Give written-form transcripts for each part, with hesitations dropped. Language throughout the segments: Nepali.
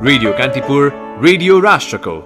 रेडियो कान्तिपुर, रेडियो राष्ट्रको।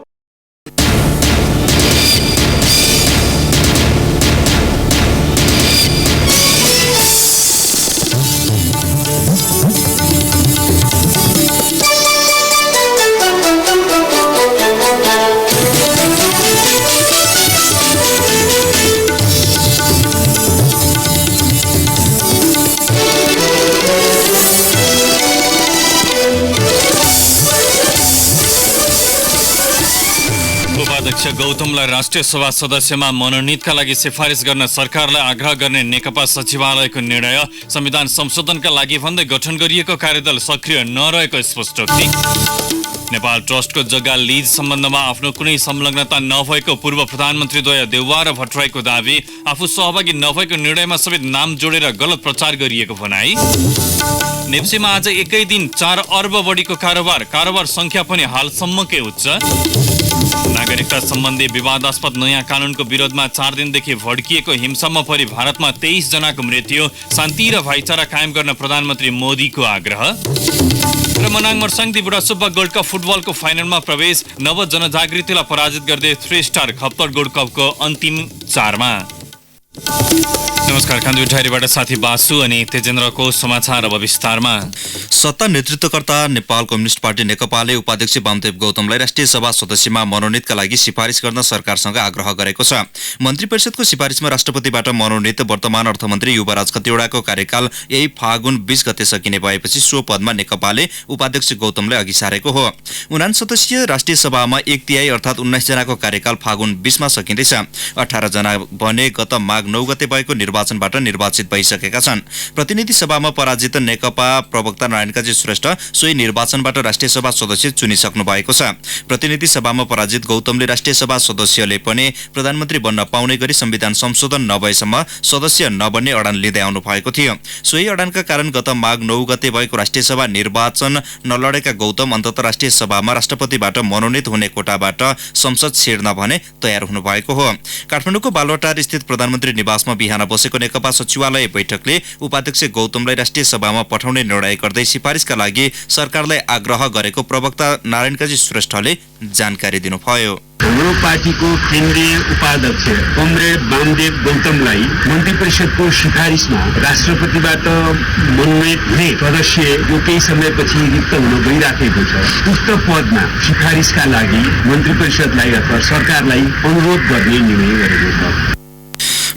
उपाध्यक्ष गौतमलाई राष्ट्रिय सभा सदस्यमा मनोनितका लागि सिफारिस गर्न सरकारलाई आग्रह गर्ने नेकपा सचिवालयको निर्णय। संविधान संशोधनका लागि भन्दै गठन गरिएको कार्यदल सक्रिय नरहेको स्पष्टोक्ति। नेपाल ट्रस्टको जग्गा लिज सम्बन्धमा आफ्नो कुनै संलग्नता नभएको पूर्व प्रधानमन्त्रीद्वय देउवा र भट्टराईको दाबी। आफू सहभागी नभएको निर्णयमा सबै नाम जोडेर गलत प्रचार गरिएको भनाई। नेप्सीमा आज एकै दिन 4 अर्ब बढीको कारोबार संख्या पनि हालसम्मकै उच्च। नागरिकता सम्बन्धी विवादास्पद नयाँ कानूनको विरोधमा 4 दिनदेखि भड्किएको हिंसामा परि भारतमा 23 जनाको मृत्यु। शान्ति र भाइचारा कायम गर्न प्रधानमन्त्री मोदीको आग्रह। र मनाङ मर्साङदी बुढा सुब्बा गोल्ड कप फुटबलको फाइनलमा प्रवेश। नव जनजागृतिलाई पराजित गर्दै 3 स्टार खप्तर गोल्ड कपको अन्तिम 4मा। नमस्कार, कान्ति उठारीबाट साथी बासु अनि तेजेन्द्रको समाचार अब विस्तारमा। सत्ता नेतृत्वकर्ता नेपाल कम्युनिस्ट पार्टी नेकपाले उपाध्यक्ष वामदेव गौतमलाई राष्ट्रिय सभा सदस्यमा मनोनितका लागि सिफारिस गर्न सरकारसँग आग्रह गरेको छ। मन्त्री परिषदको सिफारिसमा राष्ट्रपतिबाट मनोनित वर्तमान अर्थमन्त्री युवराज खतिवड़ाको कार्यकाल यही फागुन 20 गते सकिने भएपछि सो पदमा नेकपाले उपाध्यक्ष गौतमलाई अघि सारेको हो। 49 सदस्यीय राष्ट्रिय सभामा 1/3 अर्थात् 19 जनाको कार्यकाल फागुन 20 मा सकिँदैछ। 18 जना भने गत माघ 9 गते भएको निर्वाचनबाट निर्वाचित भइसकेका छन्। प्रतिनिधि सभामा पराजित नेकपा प्रवक्ता नारायणकाजी श्रेष्ठ सोही निर्वाचनबाट राष्ट्रिय सभा सदस्य चुनिसक्नु भएको छ। प्रतिनिधि सभामा पराजित गौतमले राष्ट्रिय सभा सदस्यले पनि प्रधानमन्त्री बन्न पाउने गरी संविधान संशोधन नभएसम्म सदस्य नबन्ने अडान लिँदै आउनु भएको थियो। सोही अडानका कारण गत माघ 9 गते भएको राष्ट्रिय सभा निर्वाचन नलडेका गौतम अन्ततः राष्ट्रिय सभामा राष्ट्रपतिबाट मनोनित हुने कोटाबाट संसद छिर्न भने तयार हुनु भएको हो। काठमाडौँको बालुवाटार स्थित प्रधानमन्त्री निवासमा बिहान बसेको नेकपा सचिवालय बैठकले उपाध्यक्ष गौतमलाई राष्ट्रिय सभामा पठाउने निर्णय गर्दै सिफारिसका लागि सरकारलाई आग्रह गरेको प्रवक्ता नारायणकाजी श्रेष्ठले जानकारी दिनुभयो। हाम्रो पार्टीको केन्द्रीय उपाध्यक्ष कमरेड वामदेव गौतमलाई मन्त्री परिषदको सिफारिसमा राष्ट्रपतिबाट मनोनित हुने सदस्य यो केही समयपछि रिक्त हुन गइराखेको छ। उक्त पदमा सिफारिसका लागि मन्त्री परिषदलाई अथवा सरकारलाई अनुरोध गर्ने निर्णय गरेको छ।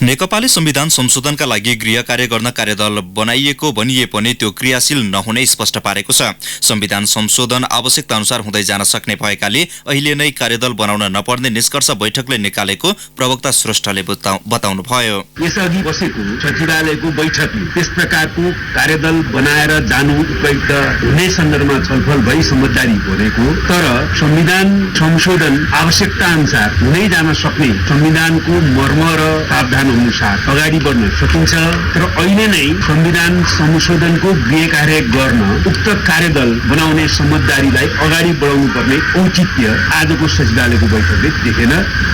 नेकपाले संविधान संशोधनका लागि गृह कार्य गर्न कार्यदल बनाइएको भनिए पनि त्यो क्रियाशील नहुने स्पष्ट पारेको छ। संविधान संशोधन आवश्यकता अनुसार हुँदै जान सक्ने भएकाले अहिले नै कार्यदल बनाउन नपर्ने निष्कर्ष बैठकले निकालेको प्रवक्ता श्रेष्ठले बताउनु भयो। यसअघि बसेको सचिवालयको बैठकले त्यस प्रकारको कार्यदल बनाएर जानु उपयुक्त हुने सन्दर्भमा छलफल भई समझदारी गरेको, तर संविधान संशोधन आवश्यकता अनुसार हुँदै जान सक्ने संविधानको मर्म र प्रावधान अनुसार अगाडि बढ्न सकिन्छ। तर अहिले नै संविधान संशोधनको गृह कार्य गर्न उक्त कार्यदल बनाउने समझदारीलाई अगाडि बढाउनु पर्ने औचित्य आजको सचिवालयको बैठकले देखेन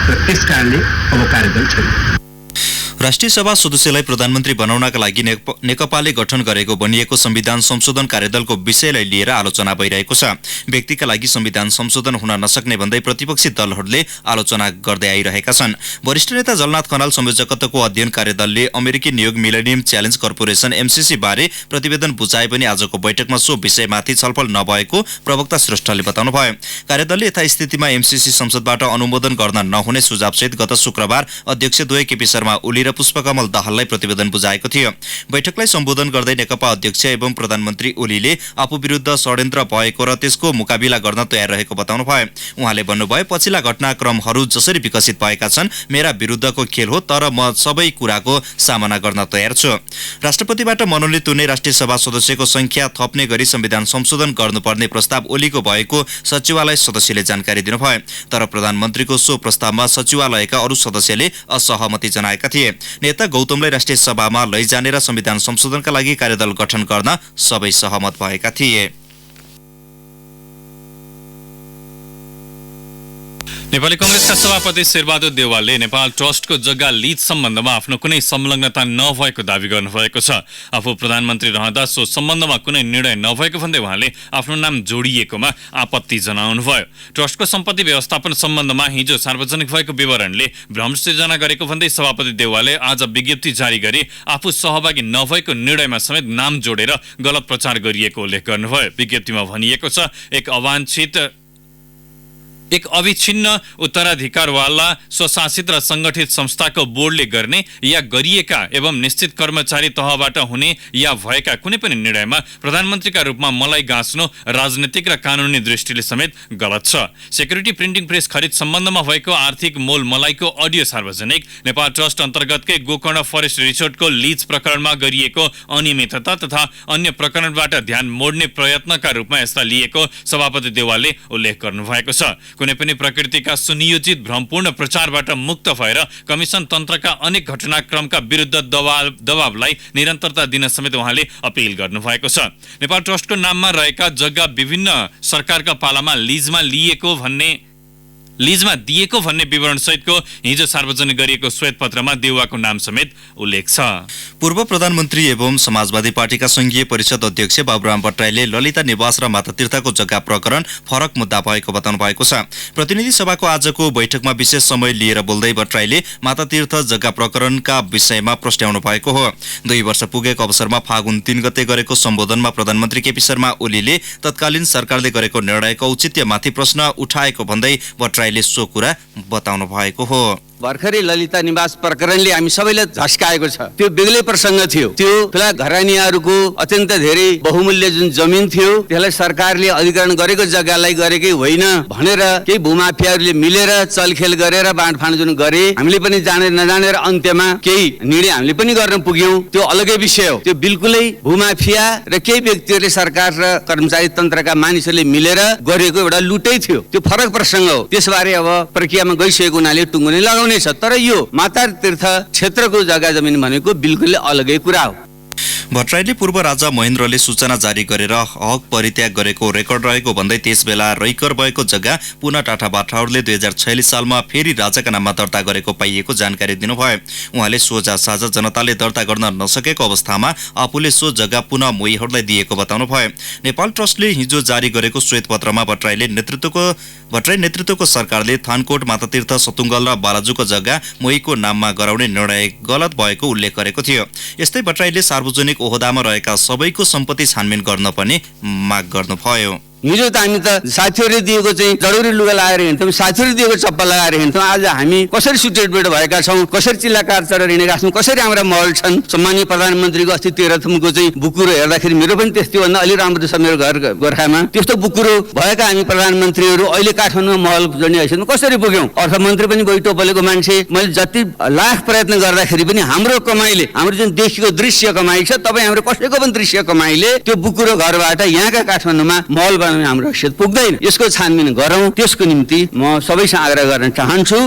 र त्यसकारणले अब कार्यदल छैन। राष्ट्रिय सभा सदस्यलाई प्रधानमन्त्री बनाउनका लागि नेकपाले गठन गरेको भनिएको संविधान संशोधन कार्यदलको विषयलाई लिएर आलोचना भइरहेको छ। व्यक्तिका लागि संविधान संशोधन हुन नसक्ने भन्दै प्रतिपक्षी दलहरूले आलोचना गर्दै आइरहेका छन्। वरिष्ठ नेता जलनाथ खनाल संयोजकत्वको अध्ययन कार्यदलले अमेरिकी नियोग मिलेनियम च्यालेन्ज कर्पोरेसन MCC बारे प्रतिवेदन बुझाए पनि आजको बैठकमा सो विषयमाथि छलफल नभएको प्रवक्ता श्रेष्ठले बताउनुभयो। कार्यदलले यथास्थितिमा MCC संसदबाट अनुमोदन गर्न नहुने सुझावसहित गत शुक्रबार अध्यक्ष द्वय केपी शर्मा ओली र पुष्पकमल दाहाललाई प्रतिवेदन बुझाएको थियो। बैठकलाई सम्बोधन गर्दै नेकपा अध्यक्ष एवं प्रधानमन्त्री ओलीले आफू विरुद्ध षड्यन्त्र भएको र त्यसको मुकाबिला गर्न तयार रहेको बताउनुभयो। उहाँले भन्नुभयो, पछिल्ला घटनाक्रमहरू जसरी विकसित भएका छन् मेरा विरुद्धको खेल हो, तर म सबै कुराको सामना गर्न तयार छु। राष्ट्रपतिबाट मनोनित हुने राष्ट्रिय सभा सदस्यको संख्या थप्ने गरी संविधान संशोधन गर्नुपर्ने प्रस्ताव ओलीको भएको सचिवालय सदस्यले जानकारी दिनुभयो। तर प्रधानमन्त्रीको सो प्रस्तावमा सचिवालयका अरू सदस्यले असहमति जनाएका थिए। नेता गौतमलाई राष्ट्रिय सभामा लैजाने र संविधान संशोधनका लागि कार्यदल गठन गर्न सबै सहमत भएका थिए। नेपाली कंग्रेसका सभापति शेरबहादुर देउवालले नेपाल ट्रस्टको जग्गा लीज सम्बन्धमा आफ्नो कुनै संलग्नता नभएको दावी गर्नुभएको छ। आफू प्रधानमन्त्री रहँदा सो सम्बन्धमा कुनै निर्णय नभएको भन्दै उहाँले आफ्नो नाम जोडिएकोमा आपत्ति जनाउनुभयो। ट्रस्टको सम्पत्ति व्यवस्थापन सम्बन्धमा हिजो सार्वजनिक भएको विवरणले भ्रम सृजना गरेको भन्दै सभापति देउवालले आज विज्ञप्ति जारी गरी आफू सहभागी नभएको निर्णयमा समेत नाम जोडेर गलत प्रचार गरिएको उल्लेख गर्नुभयो। विज्ञप्तिमा भनिएको छ, एक अविच्छिन्न उत्तराधिकारवाला स्वशासित र संगठित संस्थाको बोर्डले गर्ने या गरिएका एवं निश्चित कर्मचारी तहबाट हुने या भएका कुनै पनि निर्णयमा प्रधानमन्त्रीका रूपमा मलाई गाँच्नु राजनीतिक र कानुनी दृष्टिले समेत गलत छ। सेक्युरिटी प्रिन्टिङ प्रेस खरिद सम्बन्धमा भएको आर्थिक मोल मलाइको अडियो सार्वजनिक, नेपाल ट्रस्ट अन्तर्गतकै गोकर्ण फरेस्ट रिसोर्टको लीज प्रकरणमा गरिएको अनियमितता तथा अन्य प्रकरणबाट ध्यान मोड्ने प्रयत्नका रूपमा यसलाई लिएको सभापति देउवालले उल्लेख गर्नुभएको छ। कुनै पनि प्रकृतिका सुनियोजित भ्रमपूर्ण प्रचारबाट मुक्त भएर कमिसन तन्त्रका अनेक घटनाक्रमका विरुद्ध दबावलाई निरन्तरता दिन समेत उहाँले अपील गर्नुभएको छ। नेपाल ट्रस्टको नाममा रहेका जग्गा विभिन्न सरकारका पालामा लीजमा दिएको भन्ने विवरण सहितको हिजो सार्वजनिक गरिएको श्वेतपत्रमा देउवाको नाम समेत उल्लेख छ। पूर्व प्रधानमन्त्री एवं समाजवादी पार्टीका संघीय परिषद अध्यक्ष बाबुराम भट्टराईले ललिता निवास र मातातीर्थको जग्गा प्रकरण फरक मुद्दा भएको बताउनु भएको छ। प्रतिनिधि सभाको आजको बैठकमा विशेष समय लिएर बोल्दै भट्टराईले मातातीर्थ जग्गा प्रकरणका विषयमा प्रश्नाउनु भएको हो। 2 वर्ष पुगेको अवसरमा फागुन 3 गते गरेको सम्बोधनमा प्रधानमन्त्री केपी शर्मा ओलीले तत्कालीन सरकारले गरेको निर्णयको औचित्यमाथि प्रश्न उठाएको भन्दै भट्टराईले सो कुरा बताउनु भएको हो। भर्खरै ललिता निवास प्रकरणले हामी सबैलाई झस्काएको छ। त्यो बेग्लै प्रसङ्ग थियो। त्यो ठुला घरानीहरूको अत्यन्त धेरै बहुमूल्य जुन जमिन थियो, त्यसलाई सरकारले अधिग्रहण गरेको जग्गालाई गरेकै होइन भनेर केही भूमाफियाहरूले मिलेर चलखेल गरेर बाँडफाँड जुन गरे, हामीले पनि जानेर नजानेर अन्त्यमा केही निर्णय हामीले पनि गर्न पुग्यौं। त्यो अलगै विषय हो। त्यो बिल्कुलै भूमाफिया र केही व्यक्तिहरूले सरकार र कर्मचारी तन्त्रका मानिसहरूले मिलेर गरेको एउटा लुटै थियो। त्यो फरक प्रसङ्ग हो। त्यसबारे अब प्रक्रियामा गइसकेको हुनाले टुङ्गो नै लगाउने छ। तर यो मातातीर्थ क्षेत्रको जग्गा जमिन भनेको बिल्कुलै अलगै कुरा हो। भट्टराईले पूर्व राजा महेन्द्रले सूचना जारी गरेर हक परित्याग गरेको रेकर्ड रहेको भन्दै त्यसबेला रैकर भएको जग्गा पुनः टाटा बाठाउरले 2046 सालमा फेरि राजाका नाममा दर्ता गरेको पाइएको जानकारी दिनुभयो। उहाँले सोझा साझा जनताले दर्ता गर्न नसकेको अवस्थामा आफूले सो जग्गा पुनः मोहीहरूलाई दिएको बताउनुभयो। नेपाल ट्रस्टले हिजो जारी गरेको श्वेतपत्रमा भट्टराई नेतृत्वको सरकारले थानकोट, मातातीर्थ, सतुङ्गल र बालाजुको जग्गा मोहीको नाममा गराउने निर्णय गलत भएको उल्लेख गरेको थियो। यस्तै भट्टराईले सार्वजनिक ओहदामा रहेका सबैको सम्पत्ति छानबिन गर्न पनि माग गर्नुभयो। हिजो त हामी त साथीहरूले दिएको चाहिँ जरुरी लुगा लगाएर हिँड्थ्यौँ, साथीहरूले दिएको चप्पल लगाएर हिँड्थ्यौँ। आज हामी कसरी सुटेडबेड भएका छौँ, कसरी चिल्लाकार चरेर हिँडेका छौँ, कसरी हाम्रा महल छन्। सम्मानीय प्रधानमन्त्रीको अस्ति तेह्रथुमको चाहिँ बुकुरो हेर्दाखेरि मेरो पनि त्यस्तै भन्दा अलि राम्रो छ मेरो घर गोर्खामा। त्यस्तो बुकुरो भएका हामी प्रधानमन्त्रीहरू अहिले काठमाडौँमा महल जोड्ने हैसियतमा कसरी पुग्यौँ। अर्थमन्त्री पनि बैटोपलेको मान्छे। मैले जति लाख प्रयत्न गर्दाखेरि पनि हाम्रो कमाइले, हाम्रो जुन देशको दृश्य कमाइ छ, तपाईँ हाम्रो कसैको पनि दृश्य कमाइले त्यो बुकुरो घरबाट यहाँका काठमाडौँमा महल हाम्रो हैसियत पुग्दैन। यसको छानबिन गरौँ। त्यसको निम्ति म सबैसँग आग्रह गर्न चाहन्छु।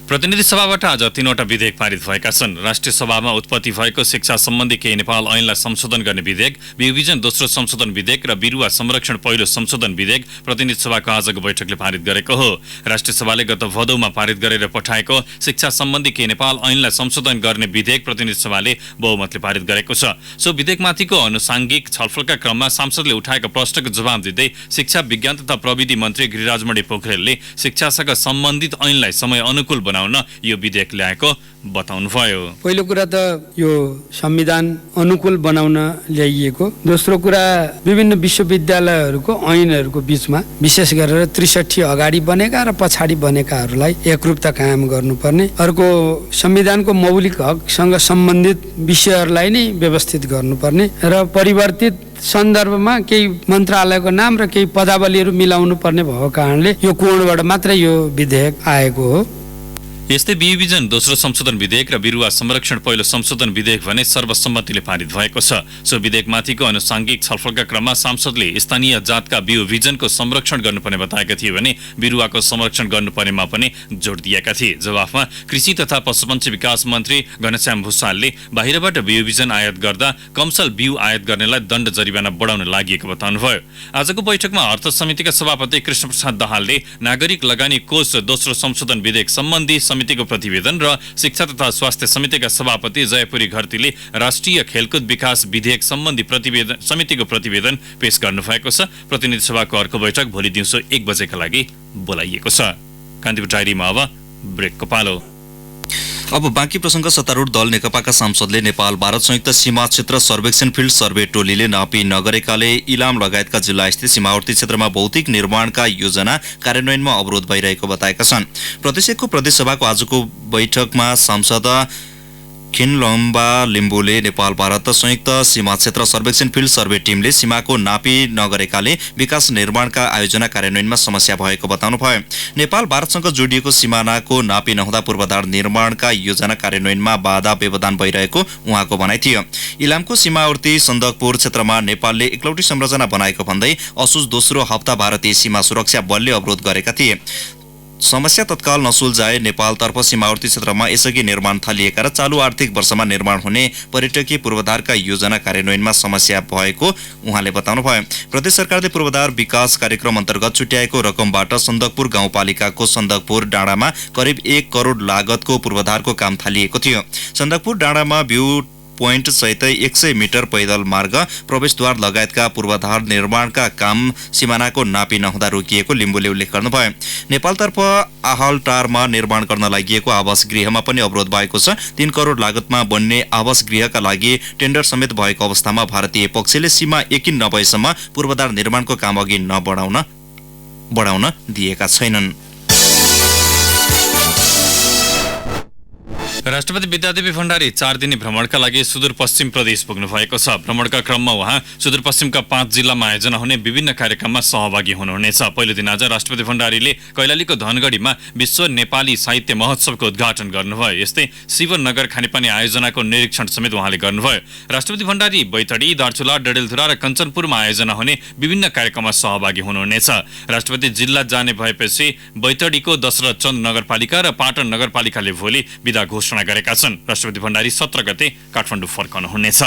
प्रतिनिधि सभाबाट आज 3वटा विधेयक पारित भएका छन्। राष्ट्रिय सभामा उत्पत्ति भएको शिक्षा सम्बन्धी केही नेपाल ऐनलाई संशोधन गर्ने विधेयक, विभाजन दोस्रो संशोधन विधेयक र बिरुवा संरक्षण पहिलो संशोधन विधेयक प्रतिनिधि सभाको आजको बैठकले पारित गरेको हो। राष्ट्रिय सभाले गत भदौमा पारित गरेर पठाएको शिक्षा सम्बन्धी केही नेपाल ऐनलाई संशोधन गर्ने विधेयक प्रतिनिधि सभाले बहुमतले पारित गरेको छ। सो विधेयकमाथिको अनुसाङ्गिक छलफलका क्रममा सांसदले उठाएका प्रश्नको जवाब दिँदै शिक्षा विज्ञान तथा प्रविधि मन्त्री गिरिराजमणि पोखरेलले शिक्षासँग सम्बन्धित ऐनलाई समय अनुकूल बनाउन यो विधेयक ल्याएको बताउनुभयो। पहिलो कुरा त यो संविधान अनुकूल बनाउन ल्याइएको। दोस्रो कुरा विभिन्न विश्वविद्यालयहरूको ऐनहरूको बीचमा विशेष गरेर 63 अगाडि बनेका र पछाडि बनेकाहरूलाई एकरूपता कायम गर्नुपर्ने। अर्को संविधानको मौलिक हकसँग सम्बन्धित विषयहरूलाई नै व्यवस्थित गर्नुपर्ने र परिवर्तित सन्दर्भमा केही मन्त्रालयको नाम र केही पदावलीहरू मिलाउनु पर्ने भएको कारणले यो कोणबाट मात्रै यो विधेयक आएको हो। यस्तै बिउबिजन दोस्रो संशोधन विधेयक र बिरुवा संरक्षण पहिलो संशोधन विधेयक भने सर्वसम्मतिले पारित भएको छ। सो विधेयकमाथिको अनुसाङ्गिक छलफलका क्रममा सांसदले स्थानीय जातका बिउबिजनको संरक्षण गर्नुपर्ने बताएका थिए भने बिरुवाको संरक्षण गर्नुपर्नेमा पनि जोड दिएका थिए। जवाफमा कृषि तथा पशुपन्छी विकास मन्त्री घनश्याम भुसालले बाहिरबाट बिउबिजन आयात गर्दा कमसल बिउ आयात गर्नेलाई दण्ड जरिवाना बढाउन लागि बताउनुभयो। आजको बैठकमा अर्थ समितिका सभापति कृष्णप्रसाद दाहालले नागरिक लगानी कोष दोस्रो संशोधन विधेयक सम्बन्धी समितिको प्रतिवेदन र शिक्षा तथा स्वास्थ्य समितिका सभापति जयपुरी घरतीले राष्ट्रिय खेलकुद विकास विधेयक सम्बन्धी समितिको प्रतिवेदन पेश गर्नुभएको छ। प्रतिनिधि सभाको अर्को बैठक भोलि दिउँसो 1 बजेका लागि बोलाइएको छ। कान्तिपुर डायरीमा अब ब्रेकको पालो। अब बाँकी प्रसङ्ग। सत्तारूढ दल नेकपाका सांसदले नेपाल भारत संयुक्त सीमा क्षेत्र सर्वेक्षण फिल्ड सर्वे टोलीले नापी नगरेकाले इलाम लगायतका जिल्लास्थित सीमावर्ती क्षेत्रमा भौतिक निर्माणका योजना कार्यान्वयनमा अवरोध भइरहेको बताएका छन्। प्रदेशको प्रदेशसभाको आजको बैठकमा सांसद खिनलम्बा लिम्बुले नेपाल भारत संयुक्त सीमा क्षेत्र सर्वेक्षण फिल्ड सर्वे टिमले सीमाको नापी नगरेकाले विकास निर्माणका आयोजना कार्यान्वयनमा समस्या भएको बताउनुभयो। नेपाल भारतसँग जोडिएको सिमानाको नापी नहुँदा पूर्वाधार निर्माणका योजना कार्यान्वयनमा बाधा व्यवधान भइरहेको उहाँको भनाइ थियो। इलामको सीमावर्ती सन्दकपुर क्षेत्रमा नेपालले एकलौटी संरचना बनाएको भन्दै असोज दोस्रो हप्ता भारतीय सीमा सुरक्षा बलले अवरोध गरेका थिए। समस्या तत्काल नसुल्झाए नेपालतर्फ सीमावर्ती क्षेत्रमा यसअघि निर्माण थालिएका र चालू आर्थिक वर्षमा निर्माण हुने पर्यटकीय पूर्वाधारका योजना कार्यान्वयनमा समस्या भएको उहाँले बताउनुभयो। प्रदेश सरकारले पूर्वाधार विकास कार्यक्रम अन्तर्गत छुट्याएको रकमबाट सन्दकपुर गाउँपालिकाको सन्दकपुर डाँडामा करिब 1 करोड लागतको पूर्वाधारको काम थालिएको थियो। सन्दकपुर डाँडामा भ्यू पोइन्ट सहितै 100 मिटर पैदल मार्ग प्रवेशद्वार लगायतका पूर्वाधार निर्माणका काम सिमानाको नापी नहुँदा रोकिएको लिम्बुले उल्लेख गर्नुभयो। नेपालतर्फ आहलटारमा निर्माण गर्न लागि आवास गृहमा पनि अवरोध भएको छ। 3 करोड लागतमा बन्ने आवास गृहका लागि टेन्डर समेत भएको अवस्थामा भारतीय पक्षले सीमा यकिन नभएसम्म पूर्वाधार निर्माणको काम अघि बढाउन दिएका छैनन्। राष्ट्रपति विद्यादेवी भण्डारी 4 दिने भ्रमणका लागि सुदूरपश्चिम प्रदेश पुग्नु भएको छ। भ्रमणका क्रममा उहाँ सुदूरपश्चिमका 5 जिल्लामा आयोजना हुने विभिन्न कार्यक्रममा सहभागी हुनुहुनेछ। पहिलो दिन आज राष्ट्रपति भण्डारीले कैलालीको धनगढीमा विश्व नेपाली साहित्य महोत्सवको उद्घाटन गर्नुभयो। यस्तै शिवनगर खानेपानी आयोजनाको निरीक्षण समेत उहाँले गर्नुभयो। राष्ट्रपति भण्डारी बैतडी, दार्चुला, डडेलधुरा र कञ्चनपुरमा आयोजना हुने विभिन्न कार्यक्रममा सहभागी हुनुहुनेछ। राष्ट्रपति जिल्ला जाने भएपछि बैतडीको दशरथ चन्द नगरपालिका र पाटन नगरपालिकाले भोलि विदा घोषणा गरेका छन्। राष्ट्रपति भण्डारी 17 गते काठमाडौँ फर्कनुहुनेछ।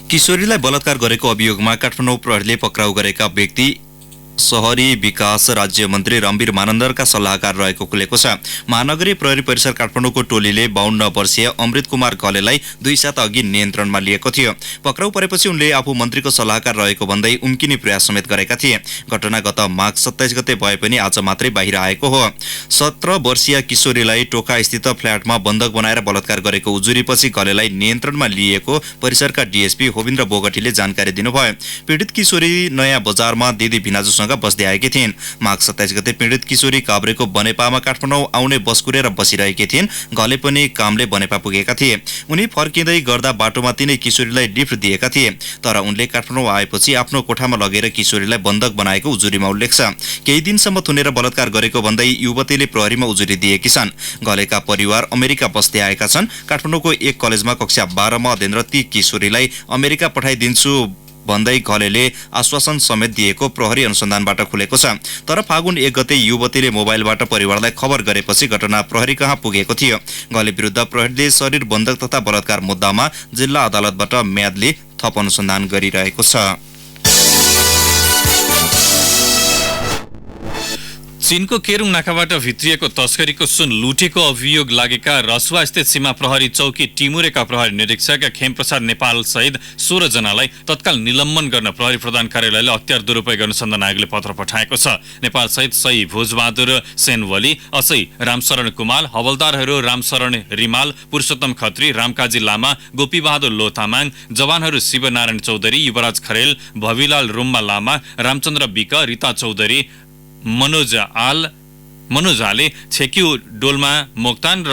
किशोरीलाई बलात्कार गरेको अभियोगमा काठमाडौँ प्रहरीले पक्राउ गरेका व्यक्ति शहरी विकास राज्य मन्त्री रणवीर मानन्दरका सल्लाहकार रहेको खुलेको छ। महानगरीय प्रहरी परिसर काठमाडौँको टोलीले 52 वर्षीय अमृत कुमार घलेलाई 2 साता अघि नियन्त्रणमा लिएको थियो। पक्राउ परेपछि उनले आफू मन्त्रीको सल्लाहकार रहेको भन्दै उम्किने प्रयास समेत गरेका थिए। घटना गत माघ 27 गते भए पनि आज मात्रै बाहिर आएको हो। 17 वर्षीय किशोरीलाई टोका स्थित फ्ल्याटमा बन्धक बनाएर बलात्कार गरेको उजुरीपछि घलेलाई नियन्त्रणमा लिएको परिसरका डीएसपी होविन्द्र बोगटीले जानकारी दिनुभयो। पीडित किशोरी नयाँ बजारमा दिदी भिनाजुसँग बस्दै आएकी थिइन्। माघ 27 गते पीडित किशोरी काभ्रेको बनेपामा काठमाडौँ आउने बस कुरेर बसिरहेकी थिइन्। घले पनि कामले बनेपा पुगेका थिए। उनी फर्किँदै गर्दा बाटोमा तिनै किशोरीलाई लिफ्ट दिएका थिए, तर उनले काठमाडौँ आएपछि आफ्नो कोठामा लगेर किशोरीलाई बन्धक बनाएको उजुरीमा उल्लेख छ। केही दिनसम्म थुनेर बलात्कार गरेको भन्दै युवतीले प्रहरीमा उजुरी दिएकी छन्। घलेका परिवार अमेरिका बस्दै आएका छन्। काठमाडौँको एक कलेजमा कक्षा 12 मा अध्ययनरत किशोरीलाई अमेरिका पठाइदिन्छु भन्दै घलेले आश्वासन समेत दिएको प्रहरी अनुसन्धानबाट खुलेको छ। तर फागुन 1 गते युवतीले मोबाइलबाट परिवारलाई खबर गरेपछि घटना प्रहरी कहाँ पुगेको थियो। घले विरुद्ध प्रहरीले शरीर बन्धक तथा बलात्कार मुद्दामा जिल्ला अदालतबाट म्यादले थप अनुसन्धान गरिरहेको छ। चीनको केरुङ नाकाबाट भित्रिएको तस्करीको सुन लुटेको अभियोग लागेका रसुवा स्थित सीमा प्रहरी चौकी टिमुरेका प्रहरी निरीक्षक खेमप्रसाद नेपाल सहित 16 जनालाई तत्काल निलम्बन गर्न प्रहरी प्रधान कार्यालयले अख्तियार दुरुपयोग अनुसन्धान आयोगले पत्र पठाएको छ। नेपाल सहित सही भोजबहादुर सेनवली, असै रामशरण कुमाल, हवलदारहरू रामशरण रिमाल, पुरुषोत्तम खत्री, रामकाजी लामा, गोपीबहादुर लोतामाङ, जवानहरू शिवनारायण चौधरी, युवराज खरेल, भविलाल रुम्मा लामा, रामचन्द्र विक, रिता चौधरी, मनोज आले, छेक्यु डोल्मा मोक्तान र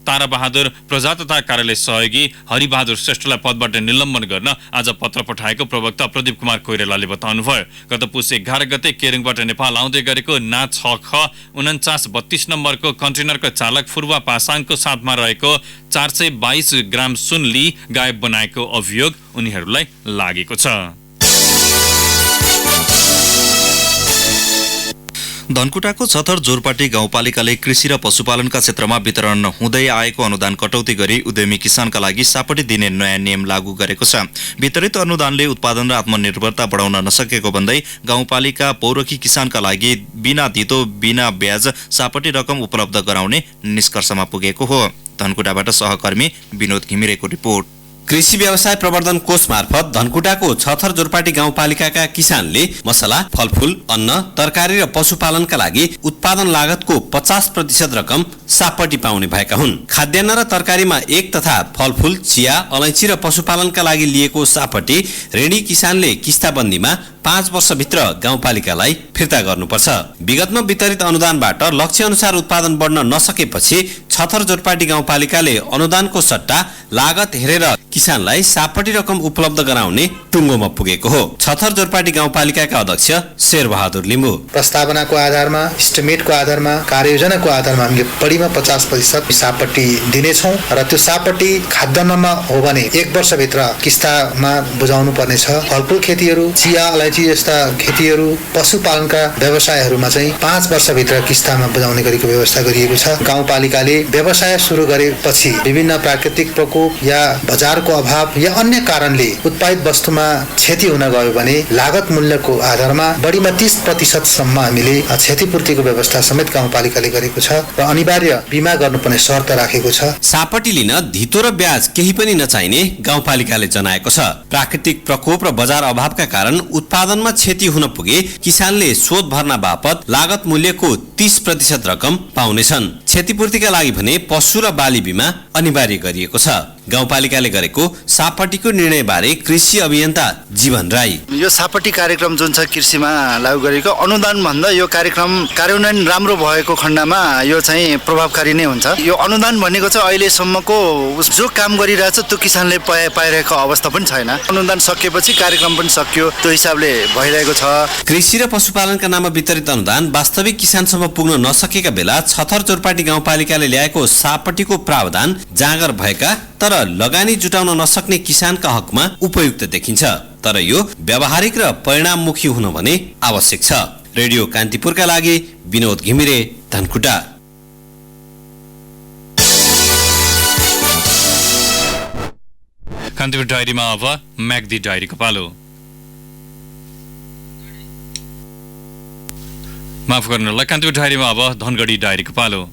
ताराबहादुर प्रजातन्त्र कार्यालय सहयोगी हरिबहादुर श्रेष्ठलाई पदबाट निलम्बन गर्न आज पत्र पठाएको प्रवक्ता प्रदीप कुमार कोइरालाले बताउनुभयो। गत पुस 11 गते केरुङबाट नेपाल आउँदै गरेको ना 6ख 4932 नम्बरको कन्टेनरको चालक फुर्वा पासाङको साथमा रहेको 422 ग्राम सुनली गायब बनाएको अभियोग उनीहरूलाई लागेको छ। धनकुटाको छथर जोरपाटी गाउँपालिकाले कृषि र पशुपालनका क्षेत्रमा वितरण हुँदै आएको अनुदान कटौती गरी उद्यमी किसानका लागि सापटी दिने नयाँ नियम लागू गरेको छ। वितरित अनुदानले उत्पादन र आत्मनिर्भरता बढाउन नसकेको भन्दै गाउँपालिका पौरखी किसानका लागि बिना धितो बिना ब्याज सापटी रकम उपलब्ध गराउने निष्कर्षमा पुगेको हो। धनकुटाबाट सहकर्मी विनोद घिमिरेको रिपोर्ट। कृषि व्यवसाय प्रवर्धन कोष मार्फत धनकुटाको छथर जोरपाटी गाउँपालिकाका किसानले मसला, फलफूल, अन्न, तरकारी र पशुपालनका लागि उत्पादन लागतको 50% रकम सापटी पाउने भएका हुन्। खाद्यान्न र तरकारीमा 1 तथा फलफूल, चिया, अलैँची र पशुपालनका लागि लिएको सापटी ऋणी किसानले किस्ताबन्दीमा 5 वर्षभित्र गाउँपालिकालाई फिर्ता गर्नुपर्छ। विगतमा वितरित अनुदानबाट लक्ष्य अनुसार उत्पादन बढ्न नसकेपछि छथर जोरपाटी गाउँपालिकाले अनुदानको सट्टा लागत हेरेर किसानलाई सापटी रकम उपलब्ध गराउने टुङ्गोमा पुगेको हो। छथर जोरपाटी गाउँपालिकाका अध्यक्ष शेरबहादुर लिम्बू प्रस्तावनाको आधारमा, इस्टिमेटको आधारमा, कार्ययोजनाको आधारमा हामीले बढीमा 50% सापटी दिनेछौँ र त्यो सापटी खाद्यान्नमा हो भने 1 वर्षभित्र किस्तामा बुझाउनु पर्नेछ। फलफूल खेतीहरू, चिया, अलैँची जस्ता खेतीहरू, पशुपालनका व्यवसायहरूमा चाहिँ 5 वर्षभित्र किस्तामा बुझाउने गरेको व्यवस्था गरिएको छ। गाउँपालिकाले व्यवसाय सुरु गरेपछि विभिन्न प्राकृतिक प्रकोप या बजारको अभाव या अन्य कारणले उत्पादित वस्तुमा क्षति हुन गयो भने लागत मूल्यको आधारमा बढीमा 30% सम्म हामीले क्षतिपूर्तिको व्यवस्था समेत गाउँपालिकाले गरेको छ र अनिवार्य बिमा गर्नुपर्ने शर्त राखेको छ। सापटी लिन धितो र ब्याज केही पनि नचाहिने गाउँपालिकाले जनाएको छ। प्राकृतिक प्रकोप र बजार अभावका कारण उत्पादनमा क्षति हुन पुगे किसानले शोध भर्ना बापत लागत मूल्यको 30% रकम पाउनेछन्। क्षतिपूर्तिका लागि भने पशु र बाली बिमा अनिवार्य गरिएको छ। गाउँपालिकाले गरेको सापटीको निर्णय बारे कृषि अभियन्ता जीवन राई यो सापटी कार्यक्रम जुन छ कृषिमा लागू गरेको अनुदान भन्दा यो कार्यक्रम कार्यान्वयन राम्रो भएको खण्डमा यो चाहिँ प्रभावकारी नै हुन्छ। यो अनुदान भनेको चाहिँ अहिलेसम्मको जो काम गरिरहेछ त्यो किसानले पाइरहेको अवस्था पनि छैन। अनुदान सकिएपछि कार्यक्रम पनि सकियो, त्यो हिसाबले भइरहेको छ। कृषि र पशुपालनका नाममा वितरित अनुदान वास्तविक किसानसम्म पुग्न नसकेका बेला छथर जोरपाटी गाउँपालिकाले ल्याएको सापटीको प्रावधान जाँगर भएका तर लगानी जुटाउन नसक्ने किसानका हकमा उपयुक्त देखिन्छ। तर यो व्यावहारिक र परिणाममुखी हुन भने आवश्यक छ। रेडियो कान्तिपुरका लागि विनोद घिमिरे, धनकुटा। कान्तिपुर डायरीमा अब म्याग्दी डायरीको पालो। माफ गर्नुहोला, कान्तिपुर डायरीमा अब धनगढी डायरीको पालो।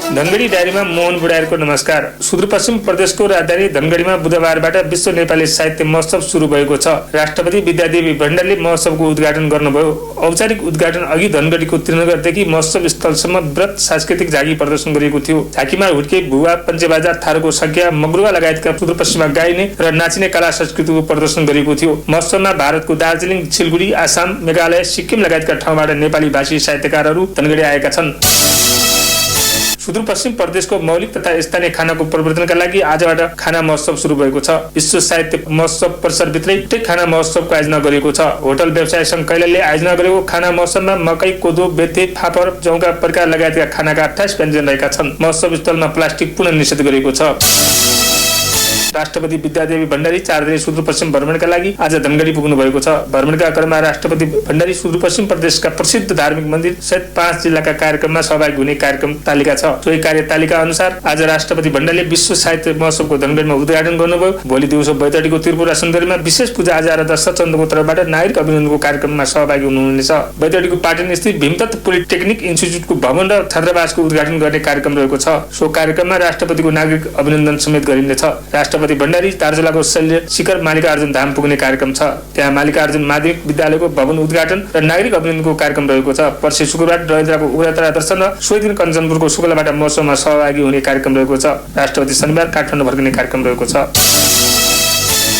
धनगढी डायरीमा मोहन बुढायरको नमस्कार। सुदूरपश्चिम प्रदेशको राजधानी धनगढीमा बुधबारबाट विश्व नेपाली साहित्य महोत्सव सुरु भएको छ। राष्ट्रपति विद्यादेवी भण्डारीले महोत्सवको उद्घाटन गर्नुभयो। औपचारिक उद्घाटन अघि धनगढीको त्रिनगरदेखि महोत्सव स्थलसम्म वृहत सांस्कृतिक झाँकी प्रदर्शन गरिएको थियो। झाँकीमा हुर्के, भुवा, पञ्चबाजा, थारूको संख्या, मगरुवा लगायतका सुदूरपश्चिममा गाइने र नाचिने कला संस्कृतिको प्रदर्शन गरिएको थियो। महोत्सवमा भारतको दार्जिलिङ, सिलगढी, आसाम, मेघालय, सिक्किम लगायतका ठाउँबाट नेपाली भाषी साहित्यकारहरू धनगढी आएका छन्। सुदूरपश्चिम प्रदेशको मौलिक तथा स्थानीय खानाको प्रवर्धनका लागि आजबाट खाना महोत्सव सुरु भएको छ। विश्व साहित्य महोत्सव परिसरभित्रै खाना महोत्सवको आयोजना गरिएको छ। होटल व्यवसाय संघ कैलालीले आयोजना गरेको खाना महोत्सवमा मकै, कोदो, बेथे, फापर, जौका प्रकार लगायतका खानाका 28 व्यञ्जन रहेका छन्। महोत्सव स्थलमा प्लास्टिक पुनः निषेध गरिएको छ। राष्ट्रपति विद्यादेवी भण्डारी 4 दिने सुदूरपश्चिम भ्रमणका लागि आज धनगढी पुग्नु भएको छ। भ्रमणका क्रममा राष्ट्रपति भण्डारी सुदूरपश्चिम प्रदेशका प्रसिद्ध धार्मिक मन्दिर सहित 5 जिल्लाका कार्यक्रममा सहभागी हुने कार्यक्रम तालिका छ। सोही कार्यतालिका अनुसार आज राष्ट्रपति भण्डारीले विश्व साहित्य महोत्सवको धनगढीमा उद्घाटन गर्नुभयो। भोलि दिउँसो बैतडीको त्रिपुरा सुन्दरीमा विशेष पूजा आजा र सचन्दको तर्फबाट नागरिक अभिनन्दनको कार्यक्रममा सहभागी हुनुहुनेछ। बैतडीको पाटन स्थित भीमतत्व पोलिटेक्निक इन्स्टिच्युटको भवन र छात्रावासको उद्घाटन गर्ने कार्यक्रम रहेको छ। सो कार्यक्रममा राष्ट्रपतिको नागरिक अभिनन्दन समेत गरिनेछ। राष्ट्रपति भण्डारी दार्चुलाको शल्य शिखर मालिकार्जुन धाम पुग्ने कार्यक्रम छ। त्यहाँ मालिकार्जुन माध्यमिक विद्यालयको भवन उद्घाटन र नागरिक अभिनन्दनको कार्यक्रम रहेको छ। पर्सि शुक्रबार डडेलधुराको उग्रतारा दर्शन र सोही दिन कञ्चनपुरको शुक्लबाट महोत्सवमा सहभागी हुने कार्यक्रम रहेको छ। राष्ट्रपति शनिबार काठमाडौँ फर्किने कार्यक्रम रहेको छ।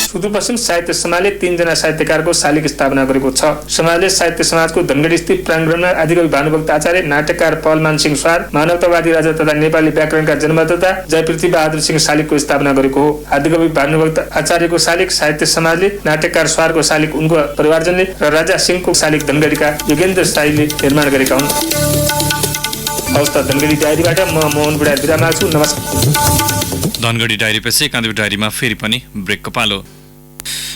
सुदूरपश्चिम साहित्य समाजले 3 जना साहित्यकारको शालिग स्थापना गरेको छ। समाजले साहित्य समाजको धनगढी स्थित प्राङ्गणमा आदिकवि भानुभक्त आचार्य, नाटककार पहलमान सिंह स्वार, मानवतावादी राजा तथा नेपाली व्याकरणका जन्मदाता जयपृथ्वी बहादुर सिंह शालिगको स्थापना गरेको हो। आदिकवि भानुभक्त आचार्यको शालिग साहित्य समाजले, नाटककार स्वारको शालिग उनको परिवारजनले र राजा सिंहको शालिग धनगढीका योगेन्द्र शाहीले निर्माण गरेका हुन्। हवस् त, धनगढी डायरीबाट म मोहन बुढा बिरामा छु। नमस्कार। धनगढी डायरीपछि कान्तिपुर डायरीमा फेरि पनि ब्रेकको पालो।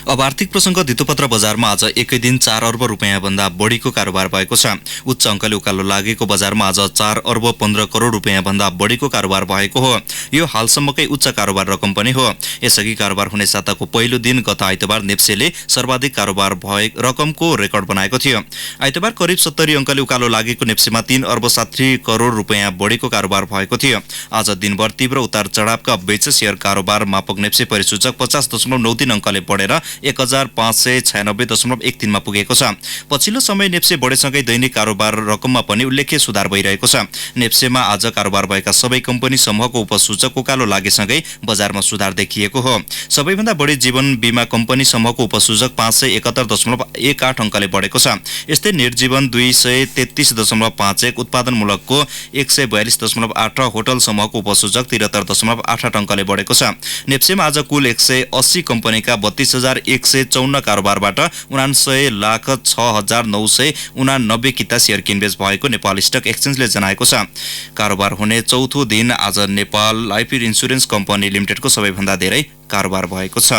अब आर्थिक प्रसङ्ग धितोपत्र बजारमा आज एकै दिन 4 अर्ब रुपियाँ भन्दा बढीको कारोबार भएको छ। उच्च अङ्कले उकालो लागेको बजारमा आज 4 अर्ब 15 करोड रुपियाँ भन्दा बढीको कारोबार भएको हो। यो हालसम्मकै उच्च कारोबार रकम पनि हो। यसअघि कारोबार हुने साताको पहिलो दिन गत आइतबार नेप्सेले सर्वाधिक कारोबार भएको रकमको रेकर्ड बनाएको थियो। आइतबार करिब 70 अङ्कले उकालो लागेको नेप्सेमा 3 अर्ब 60 करोड रुपियाँ बढीको कारोबार भएको थियो। आज दिनभर तीव्र उतार चढावका बीच शेयर कारोबार मापक नेप्से परिसूचक 50.93 अङ्कले बढेर 1596.13 मा पुगेको छ। पछिल्लो समय नेप्से बढेसँगै दैनिक कारोबार रकममा पनि उल्लेख्य सुधार भइरहेको छ। नेप्सेमा आज कारोबार भएका सबै कम्पनी समूहको उपसूचक उकालो लागेसँगै बजारमा सुधार देखिएको हो। सबैभन्दा बढी जीवन बीमा कम्पनी समूहको उपसूचक 571.18 अङ्कले बढेको छ। यस्तै निर्जीवन 233.51, उत्पादनमूलकको 142.8, होटल समूहको उपसूचक 73.88 अङ्कले बढेको छ। नेप्सेमा आज कुल 180 कम्पनीका 32,154 कारोबारबाट 79,06,989 किता शेयर किनबेच भएको नेपाल स्टक एक्सचेन्जले जनाएको छ। कारोबार हुने चौथो दिन आज नेपाल लाइफ इन्स्योरेन्स कम्पनी लिमिटेडको सबैभन्दा धेरै कारोबार भएको छ।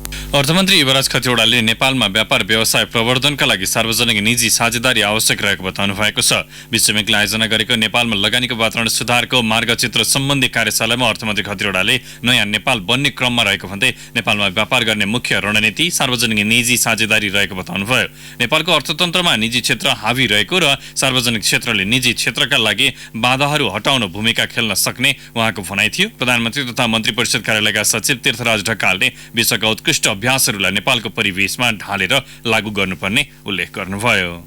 अर्थमन्त्री युवराज खतिवड़ाले नेपालमा व्यापार व्यवसाय प्रवर्धनका लागि सार्वजनिक निजी साझेदारी आवश्यक रहेको बताउनु भएको छ। विश्वब्याङ्कले आयोजना गरेको नेपालमा लगानीको वातावरण सुधारको मार्गचित्र सम्बन्धी कार्यशालामा अर्थमन्त्री खतिवड़ाले नयाँ नेपाल बन्ने क्रममा रहेको भन्दै नेपालमा व्यापार गर्ने मुख्य रणनीति सार्वजनिक निजी साझेदारी रहेको बताउनुभयो। नेपालको अर्थतन्त्रमा निजी क्षेत्र हावी रहेको र सार्वजनिक क्षेत्रले निजी क्षेत्रका लागि बाधाहरू हटाउन भूमिका खेल्न सक्ने उहाँको भनाइ थियो। प्रधानमन्त्री तथा मन्त्री परिषद कार्यालयका सचिव तीर्थराज ढकालले विश्वका उत्कृष्ट अभ्यासहरूलाई नेपालको परिवेशमा ढालेर लागू गर्नुपर्ने उल्लेख गर्नुभयो।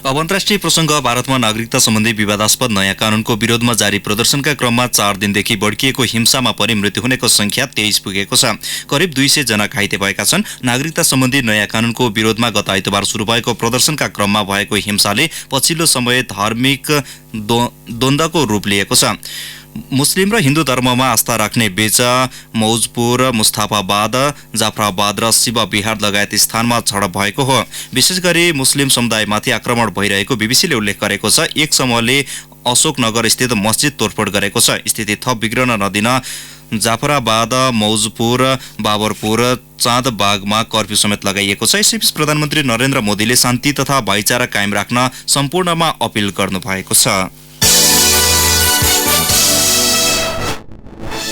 अब अन्तर्राष्ट्रिय प्रसङ्ग। भारतमा नागरिकता सम्बन्धी विवादास्पद नयाँ कानूनको विरोधमा जारी प्रदर्शनका क्रममा 4 दिनदेखि बढिएको हिंसामा परि मृत्यु हुनेको संख्या 23 पुगेको छ। करिब 200 जना घाइते भएका छन्। नागरिकता सम्बन्धी नयाँ कानूनको विरोधमा गत आइतबार सुरु भएको प्रदर्शनका क्रममा भएको हिंसाले पछिल्लो समय धार्मिक द्वन्द्वको रूप लिएको छ। मुस्लिम र हिन्दू धर्ममा आस्था राख्ने बेचा, मौजपुर, मुस्ताफाबाद, जाफराबाद र शिव विहार लगायत स्थानमा झडप भएको हो। विशेष गरी मुस्लिम समुदायमाथि आक्रमण भइरहेको बीबीसीले उल्लेख गरेको छ। एक समूहले अशोकनगर स्थित मस्जिद तोडफोड गरेको छ। स्थिति थप बिग्रन नदिन जाफराबाद, मौजपुर, बाबरपुर, चाँदबागमा कर्फ्यू समेत लगाइएको छ। यसैबीच प्रधानमन्त्री नरेन्द्र मोदीले शान्ति तथा भाइचारा कायम राख्न सम्पूर्णमा अपील गर्नुभएको छ।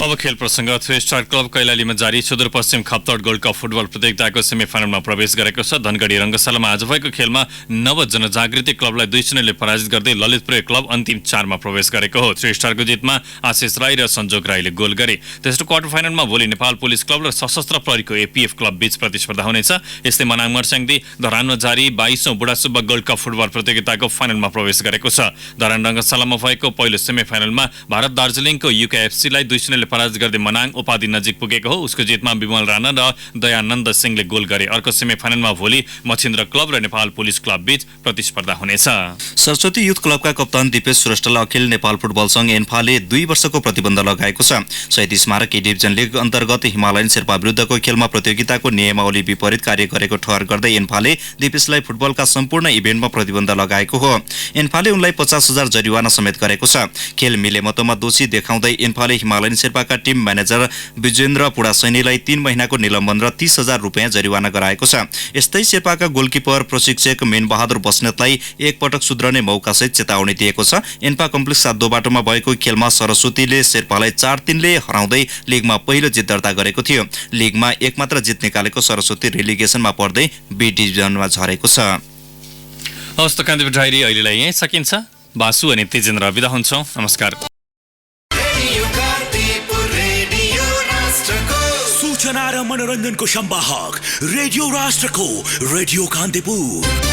अब खेल प्रसङ्ग। 3 स्टार क्लब कैलालीमा जारी Sudurpashchim Khaptad gold cup football प्रतियोगिताको सेमिफाइनलमा प्रवेश गरेको छ। धनगढी रङ्गशालामा आज भएको खेलमा नव जनजागृति क्लबलाई 2-0ले पराजित गर्दै ललितपुर क्लब अन्तिम 4 मा प्रवेश गरेको हो। 3 स्टारको जितमा आशिष राई र संजोग राईले गोल गरे। तेस्रो क्वार्टर फाइनलमा भोलि नेपाल पुलिस क्लब र सशस्त्र प्रहरीको एपीएफ क्लब बीच प्रतिस्पर्धा हुनेछ। यस्तै मनाङ मर्स्याङदी धरानमा जारी 22औं बुढासुब्बा गोल्ड कप फुटबल प्रतियोगिताको फाइनलमा प्रवेश गरेको छ। धरान रङ्गशालामा भएको पहिलो सेमिफाइनलमा भारत दार्जिलिङको युकेएफसीलाई 2-0ले पराजित गर्दै मनाङ उपाधि नजिक पुगेको हो। उसको जितमा विमल राणा र दयानन्द सिंहले गोल गरे। अर्को सेमिफाइनलमा भोलि मछिन्द्र क्लब र नेपाल पुलिस क्लब बीच प्रतिस्पर्धा हुनेछ। सरस्वती युथ क्लबका कप्तान दिपेश श्रेष्ठलाई अखिल नेपाल फुटबल संघ एन्फाले 2 वर्षको प्रतिबन्ध लगाएको छ। शहीद स्मारक डिभिजन लिग अन्तर्गत हिमालयन शेर्पा विरुद्धको खेलमा प्रतियोगिताको नियमावली विपरीत कार्य गरेको ठहर गर्दै एन्फाले दिपेशलाई फुटबलका सम्पूर्ण इभेन्टमा प्रतिबन्ध लगाएको हो। एन्फाले उनलाई 50,000 जरिवाना समेत गरेको छ। खेल मिलेमतोमा दोषी देखाउँदै एन्फाले हिमालयन शेर्पाका टिम म्यानेजर विजेन्द्र पुडासैनीलाई 3 महिनाको निलम्बन र 30,000 रुपियाँ जरिवाना गराएको छ। यस्तै शेर्पाका गोलकिपर प्रशिक्षक मेनबहादुर बस्नेतलाई एक पटक सुध्रने मौकासहित चेतावनी दिएको छ। एन्फा कम्प्लेक्स 7 बाटोमा भएको खेलमा सरस्वतीले शेर्पालाई 4-3ले हराउँदै लिगमा पहिलो जित दर्ता गरेको थियो। लिगमा एकमात्र जित निकालेको सरस्वती रेलिगेसनमा पर्दै बी डिभिजनमा झरेको छ। हवस् त कान्तिपुर डायरी अहिलेलाई यहीँ सकिन्छ। बासु अनि तेजेन्द्र बिदा हुन्छौँ। नमस्कार। सूचना र मनोरञ्जनको संवाहक रेडियो राष्ट्रको रेडियो कान्तिपुर।